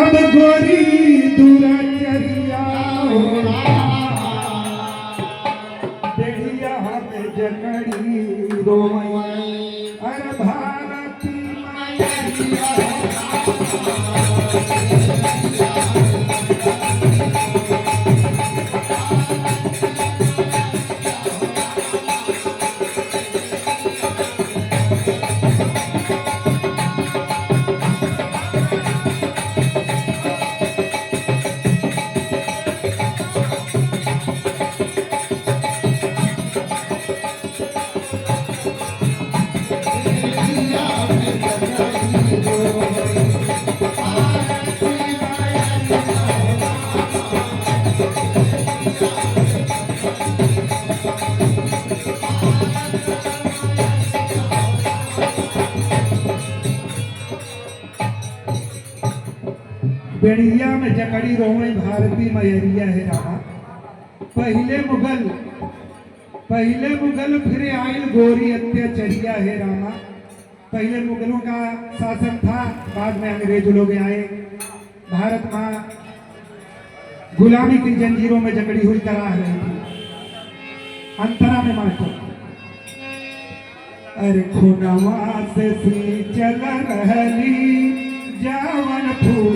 अब गोरी दुराचरिया बेड़िया में जकड़ी रोई अरे भारती मैया बेड़िया में जकड़ी रोई भारती मैरिया है रामा। पहले मुगल फिर आयल गोरी अत्याचरिया है रामा। पहले मुगलों का शासन था, बाद में अंग्रेज लोग आए। भारत माँ गुलामी की जंजीरों में जकड़ी हुई तरह रही थी। अंतरा में मास्टर अरे खुनवा से सी चल रहली जावन फूल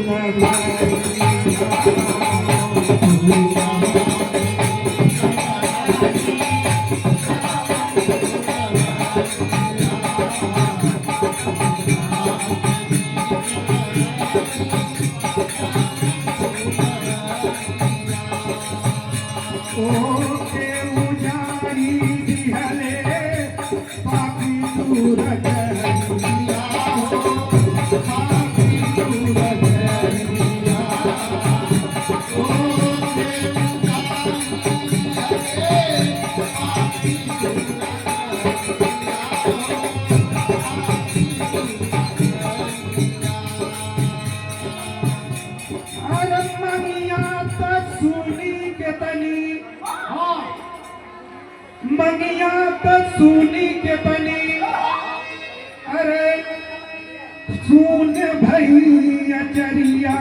मंगिया तो सुनी के बनी अरे सुन भैया चरिया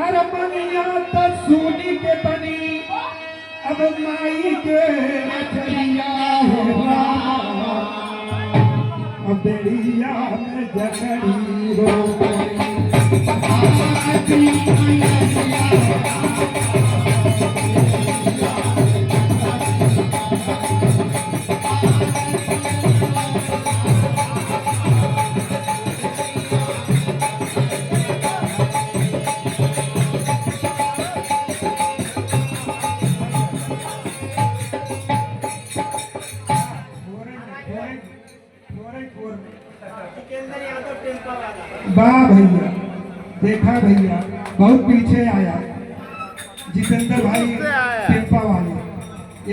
अरे मंगिया तो सुनी के बनी अब माई के चरिया अब बेड़िया में जकड़ी रो वाह भैया, देखा भैया बहुत पीछे आया जितेंद्र भाई टेम्पा वाले।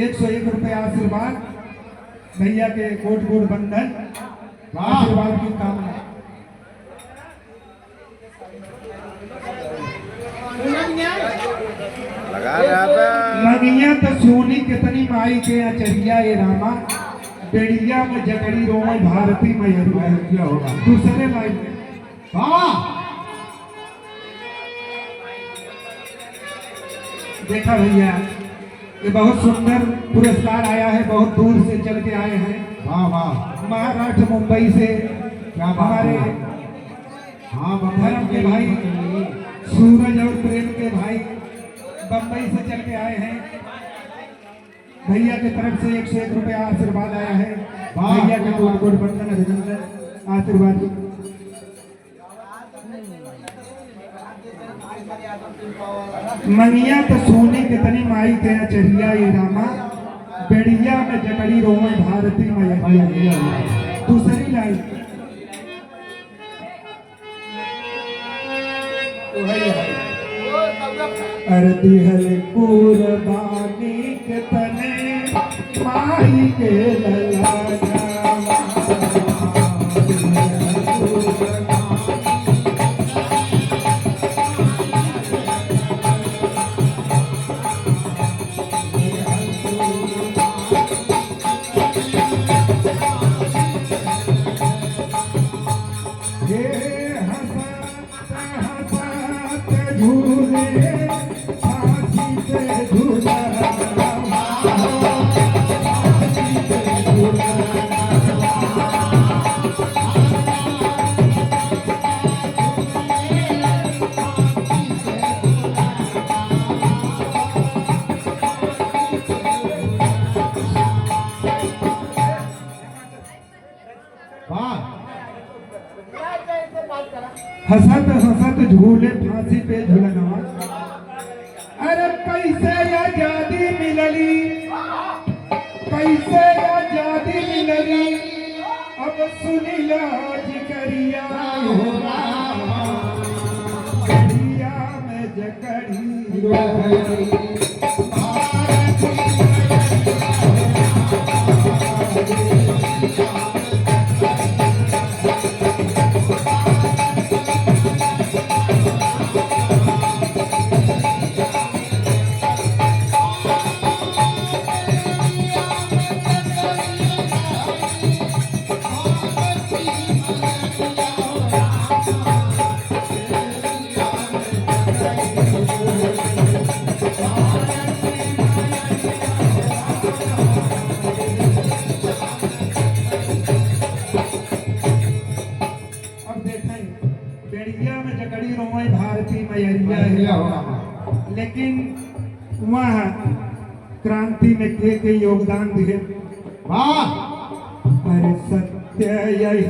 101 रुपया आशीर्वाद भैया के कोट कोट बंधन आशीर्वाद की कामना। मगिया तो सोनी कितनी माई के अचरिया ये रामा। बेड़िया में जकड़ी रोई भारती मैया होगा दूसरे लाइन में। देखा भैया ये बहुत सुंदर पुरस्कार आया है, बहुत दूर से चल के आए हैं। वाह वाह, महाराष्ट्र मुंबई से हमारे धर्म के भाई सूरज और प्रेम के भाई बंबई से चल के आए हैं। भैया की तरफ से 101 रुपया आशीर्वाद आया है। भैया के कोट कोट बंधन अभिनंदन आशीर्वाद। मंगिया तो सोने कितनी माई के चरिया ये रामा। बेड़िया में जकड़ी रोई भारती मैया। दूसरी लाइन अरती हल कुर्बानी के तने माई के लला हे हसत हसत झूले फांसी पे झूलनवा। अरे कैसे आजादी मिलली, कैसे आजादी मिलली, अब सुनिला जिकरिया करिया में जकड़ी रोहरी। बेड़िया में जकड़ी रोई भारती मैरिया है, लेकिन वह क्रांति में के योगदान दिए। पर सत्य यही